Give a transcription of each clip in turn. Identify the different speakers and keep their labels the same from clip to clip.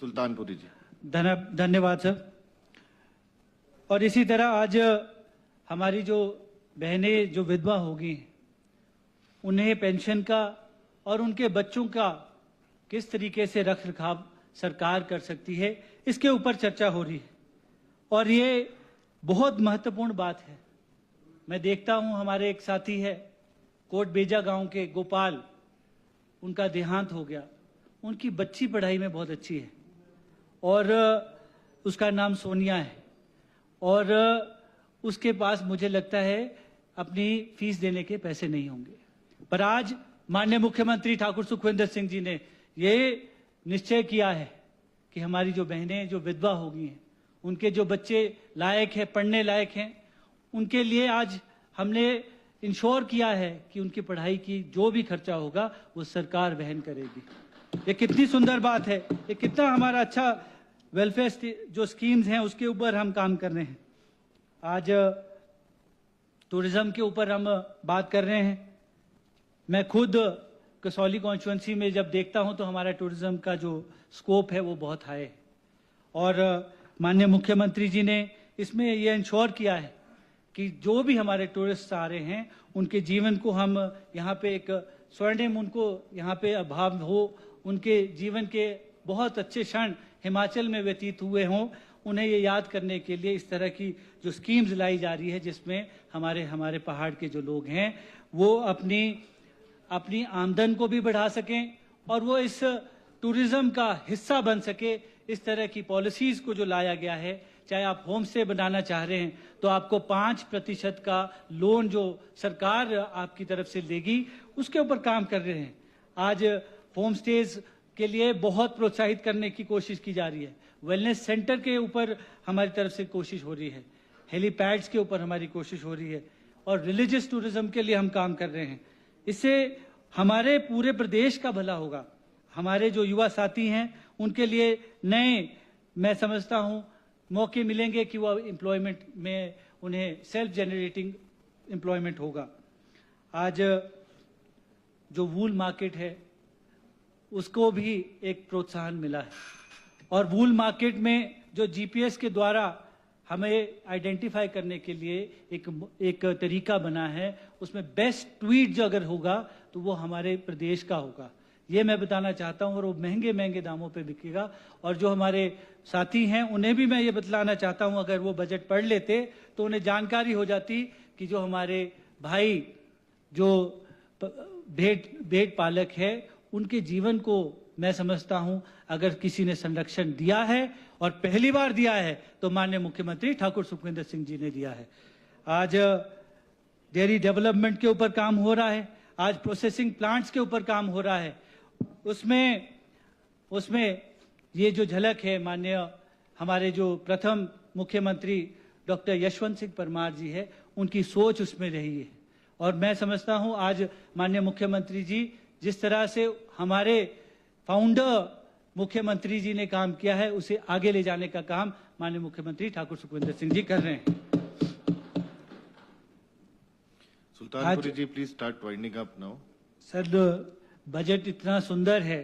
Speaker 1: सुल्तानपुरी जी।
Speaker 2: धन्यवाद सर। और इसी तरह आज हमारी जो बहनें जो विधवा होगी उन्हें पेंशन का और उनके बच्चों का किस तरीके से रख रखाव सरकार कर सकती है, इसके ऊपर चर्चा हो रही है और ये बहुत महत्वपूर्ण बात है। मैं देखता हूं हमारे एक साथी है कोटबेजा गांव के गोपाल, उनका देहांत हो गया। उनकी बच्ची पढ़ाई में बहुत अच्छी है और उसका नाम सोनिया है और उसके पास मुझे लगता है अपनी फीस देने के पैसे नहीं होंगे। पर आज माननीय मुख्यमंत्री ठाकुर सुखविंदर सिंह जी ने ये निश्चय किया है कि हमारी जो बहनें जो विधवा हो गई हैं, उनके जो बच्चे लायक हैं, पढ़ने लायक हैं, उनके लिए आज हमने इंश्योर किया है कि उनकी पढ़ाई की जो भी खर्चा होगा वो सरकार वहन करेगी। ये कितनी सुंदर बात है, ये कितना हमारा अच्छा वेलफेयर जो स्कीम्स हैं उसके ऊपर हम काम कर रहे हैं। आज टूरिज्म के ऊपर हम बात कर रहे हैं। मैं खुद कसौली कॉन्स्टिट्यूएंसी में जब देखता हूं तो हमारा टूरिज्म का जो स्कोप है वो बहुत हाई है और माननीय मुख्यमंत्री जी ने इसमें ये इंश्योर किया है कि जो भी हमारे टूरिस्ट आ रहे हैं उनके जीवन को हम यहाँ पे एक स्वर्णिम उनको यहाँ पे अभाव हो, उनके जीवन के बहुत अच्छे क्षण हिमाचल में व्यतीत हुए हों, उन्हें ये याद करने के लिए इस तरह की जो स्कीम्स लाई जा रही है जिसमें हमारे पहाड़ के जो लोग हैं वो अपनी आमदन को भी बढ़ा सकें और वो इस टूरिज्म का हिस्सा बन सके। इस तरह की पॉलिसीज को जो लाया गया है, चाहे आप होम स्टे बनाना चाह रहे हैं तो आपको 5% का लोन जो सरकार आपकी तरफ से देगी, उसके ऊपर काम कर रहे हैं। आज होम स्टेज के लिए बहुत प्रोत्साहित करने की कोशिश की जा रही है। वेलनेस सेंटर के ऊपर हमारी तरफ से कोशिश हो रही है, हेलीपैड्स के ऊपर हमारी कोशिश हो रही है और रिलीजियस टूरिज्म के लिए हम काम कर रहे हैं। इससे हमारे पूरे प्रदेश का भला होगा। हमारे जो युवा साथी हैं उनके लिए नए, मैं समझता हूं, मौके मिलेंगे कि वो एम्प्लॉयमेंट में उन्हें सेल्फ जनरेटिंग एम्प्लॉयमेंट होगा। आज जो वूल मार्केट है उसको भी एक प्रोत्साहन मिला है और वूल मार्केट में जो जीपीएस के द्वारा हमें आइडेंटिफाई करने के लिए एक तरीका बना है, उसमें बेस्ट ट्वीट जो अगर होगा तो वो हमारे प्रदेश का होगा, ये मैं बताना चाहता हूं और वो महंगे महंगे दामों पे बिकेगा। और जो हमारे साथी हैं उन्हें भी मैं ये बतलाना चाहता हूं, अगर वो बजट पढ़ लेते तो उन्हें जानकारी हो जाती कि जो हमारे भाई जो भेड़ पालक है उनके जीवन को मैं समझता हूं अगर किसी ने संरक्षण दिया है और पहली बार दिया है तो माननीय मुख्यमंत्री ठाकुर सुखविंदर सिंह जी ने दिया है। आज डेयरी डेवलपमेंट के ऊपर काम हो रहा है, आज प्रोसेसिंग प्लांट्स के ऊपर काम हो रहा है। उसमें ये जो झलक है, माननीय हमारे जो प्रथम मुख्यमंत्री डॉक्टर यशवंत सिंह परमार जी है, उनकी सोच उसमें रही है और मैं समझता हूं आज माननीय मुख्यमंत्री जी जिस तरह से हमारे फाउंडर मुख्यमंत्री जी ने काम किया है उसे आगे ले जाने का काम माननीय मुख्यमंत्री ठाकुर सुखविंदर सिंह जी कर रहे हैं।
Speaker 1: Sultanpuri ji, please start winding up now.
Speaker 2: Sir, budget इतना सुंदर है,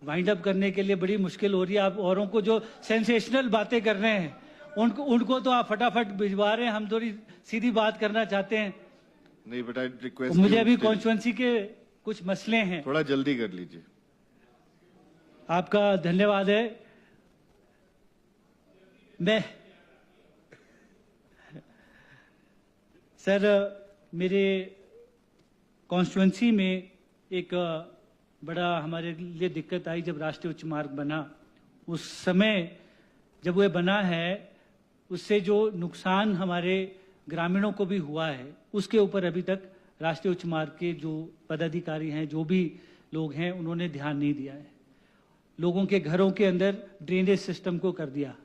Speaker 2: वाइंड अप करने के लिए बड़ी मुश्किल हो रही है। आप औरों को जो सेंसेशनल बातें कर रहे हैं उनको तो आप फटाफट भिजवा रहे हैं, हम थोड़ी सीधी बात करना चाहते हैं।
Speaker 1: नहीं बेटा, रिक्वेस्ट
Speaker 2: मुझे अभी कॉन्स्टिट्यूएंसी के कुछ मसले हैं,
Speaker 1: थोड़ा जल्दी कर लीजिए।
Speaker 2: आपका धन्यवाद है। मैं सर, मेरे कॉन्स्टिट्यूएंसी में एक बड़ा हमारे लिए दिक्कत आई जब राष्ट्रीय उच्च मार्ग बना। उस समय जब वह बना है उससे जो नुकसान हमारे ग्रामीणों को भी हुआ है उसके ऊपर अभी तक राष्ट्रीय उच्च मार्ग के जो पदाधिकारी हैं, जो भी लोग हैं, उन्होंने ध्यान नहीं दिया है। लोगों के घरों के अंदर ड्रेनेज सिस्टम को कर दिया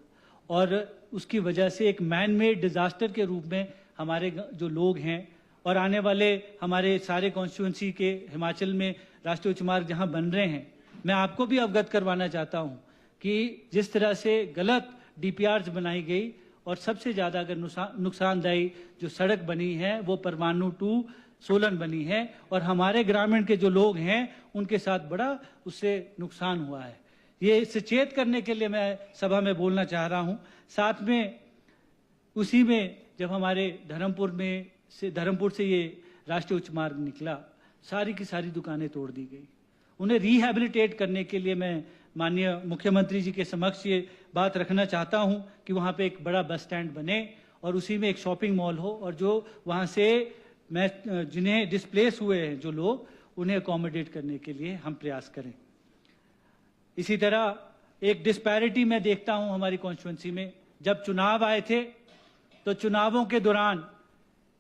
Speaker 2: और उसकी वजह से एक मैन मेड डिजास्टर के रूप में हमारे जो लोग हैं और आने वाले हमारे सारे कॉन्स्टिट्यूएंसी के हिमाचल में राष्ट्रीय उच्च मार्ग जहां बन रहे हैं, मैं आपको भी अवगत करवाना चाहता हूं कि जिस तरह से गलत डीपीआर्स बनाई गई और सबसे ज्यादा अगर नुकसानदायी जो सड़क बनी है वो परवाणु टू सोलन बनी है और हमारे ग्रामीण के जो लोग हैं उनके साथ बड़ा उससे नुकसान हुआ है। ये सचेत करने के लिए मैं सभा में बोलना चाह रहा हूं। साथ में उसी में जब हमारे धर्मपुर से ये राष्ट्रीय उच्च मार्ग निकला, सारी की सारी दुकानें तोड़ दी गई। उन्हें रिहैबिलिटेट करने के लिए मैं माननीय मुख्यमंत्री जी के समक्ष ये बात रखना चाहता हूं कि वहां पे एक बड़ा बस स्टैंड बने और उसी में एक शॉपिंग मॉल हो, और जो वहां से जिन्हें डिस्प्लेस हुए हैं जो लोग, उन्हें अकोमोडेट करने के लिए हम प्रयास करें। इसी तरह एक डिस्पैरिटी मैं देखता हूं हमारी कॉन्स्टिट्यूंसी में। जब चुनाव आए थे तो चुनावों के दौरान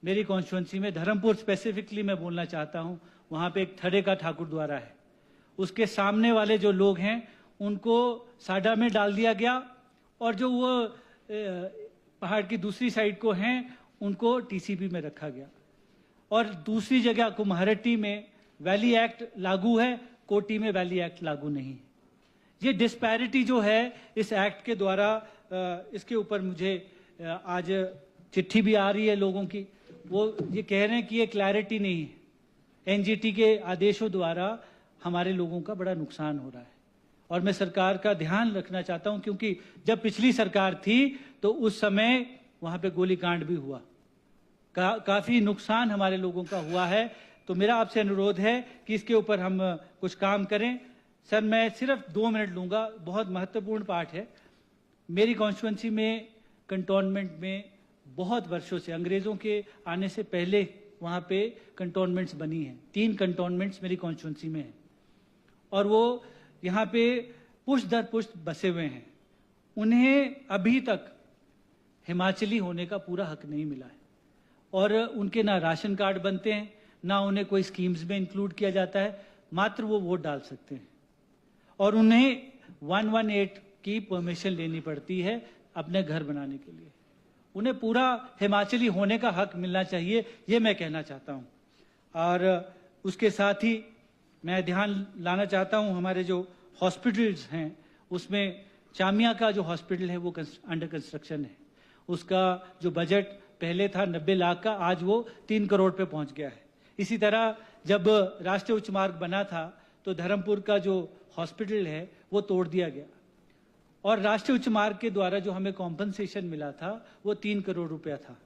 Speaker 2: मेरी कॉन्स्टिट्यूंसी में धर्मपुर स्पेसिफिकली मैं बोलना चाहता हूं, वहां पे एक थड़े का ठाकुर द्वारा है, उसके सामने वाले जो लोग हैं उनको साडा में डाल दिया गया, और जो वो पहाड़ की दूसरी साइड को हैं उनको टीसीपी में रखा गया। और दूसरी जगह कुम्हारट्टी में वैली एक्ट लागू है, कोटी में वैली एक्ट लागू नहीं है। ये डिस्पैरिटी जो है इस एक्ट के द्वारा, इसके ऊपर मुझे आज चिट्ठी भी आ रही है लोगों की, वो ये कह रहे हैं कि ये क्लैरिटी नहीं है। एनजीटी के आदेशों द्वारा हमारे लोगों का बड़ा नुकसान हो रहा है, और मैं सरकार का ध्यान रखना चाहता हूं, क्योंकि जब पिछली सरकार थी तो उस समय वहां पे गोलीकांड भी हुआ, काफी नुकसान हमारे लोगों का हुआ है। तो मेरा आपसे अनुरोध है कि इसके ऊपर हम कुछ काम करें। सर, मैं सिर्फ 2 मिनट लूंगा, बहुत महत्वपूर्ण पार्ट है। मेरी कॉन्स्टिट्यूंसी में कंटोनमेंट में बहुत वर्षों से, अंग्रेजों के आने से पहले वहां पे कंटोनमेंट्स बनी हैं। 3 कंटोनमेंट्स मेरी कॉन्स्टिट्यूंसी में हैं, और वो यहाँ पे पुष्ट दर पुष्ट बसे हुए हैं। उन्हें अभी तक हिमाचली होने का पूरा हक नहीं मिला है, और उनके ना राशन कार्ड बनते हैं, ना उन्हें कोई स्कीम्स में इंक्लूड किया जाता है, मात्र वो वोट डाल सकते हैं, और उन्हें 118 की परमिशन लेनी पड़ती है अपने घर बनाने के लिए। उन्हें पूरा हिमाचली होने का हक मिलना चाहिए, ये मैं कहना चाहता हूँ। और उसके साथ ही मैं ध्यान लाना चाहता हूँ, हमारे जो हॉस्पिटल्स हैं उसमें चामिया का जो हॉस्पिटल है वो अंडर कंस्ट्रक्शन है। उसका जो बजट पहले था 90 लाख का, आज वो 3 करोड़ पे पहुंच गया है। इसी तरह जब राष्ट्रीय उच्च मार्ग बना था तो धर्मपुर का जो हॉस्पिटल है वो तोड़ दिया गया, और राष्ट्रीय उच्च मार्ग के द्वारा जो हमें कॉम्पनसेशन मिला था वो 3 करोड़ रुपया था।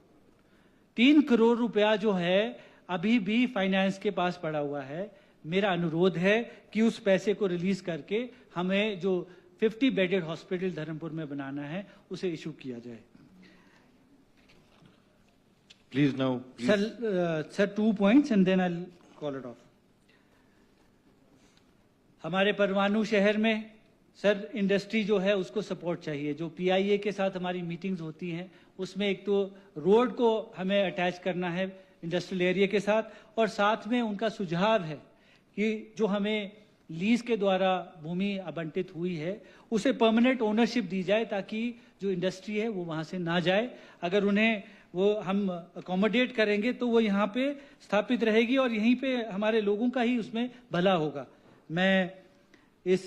Speaker 2: 3 करोड़ रुपया जो है अभी भी फाइनेंस के पास पड़ा हुआ है। मेरा अनुरोध है कि उस पैसे को रिलीज करके हमें जो 50 बेडेड हॉस्पिटल धर्मपुर में बनाना है उसे इशू किया जाए।
Speaker 1: Please now.
Speaker 2: Sir, 2 points and then I'll call it off. हमारे परमाणु शहर में सर इंडस्ट्री जो है उसको सपोर्ट चाहिए। जो पीआईए के साथ हमारी मीटिंग्स होती हैं उसमें एक तो रोड को हमें अटैच करना है इंडस्ट्रियल एरिया के साथ, और साथ में उनका सुझाव है कि जो हमें लीज के द्वारा भूमि आवंटित हुई है उसे परमानेंट ओनरशिप दी जाए, ताकि जो इंडस्ट्री है वो वहाँ से ना जाए। अगर उन्हें वो हम अकोमोडेट करेंगे तो वो यहाँ पे स्थापित रहेगी, और यहीं पे हमारे लोगों का ही उसमें भला होगा। मैं इस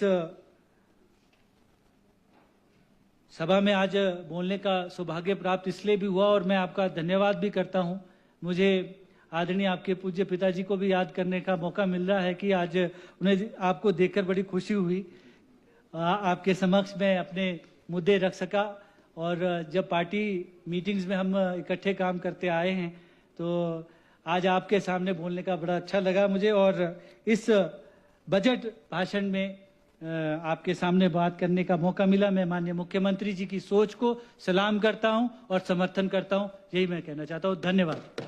Speaker 2: सभा में आज बोलने का सौभाग्य प्राप्त इसलिए भी हुआ, और मैं आपका धन्यवाद भी करता हूं। मुझे आदरणीय आपके पूज्य पिताजी को भी याद करने का मौका मिल रहा है कि आज उन्हें आपको देखकर बड़ी खुशी हुई। आपके समक्ष में अपने मुद्दे रख सका, और जब पार्टी मीटिंग्स में हम इकट्ठे काम करते आए हैं तो आज आपके सामने बोलने का बड़ा अच्छा लगा मुझे, और इस बजट भाषण में आपके सामने बात करने का मौका मिला। मैं माननीय मुख्यमंत्री जी की सोच को सलाम करता हूं और समर्थन करता हूं, यही मैं कहना चाहता हूं। धन्यवाद।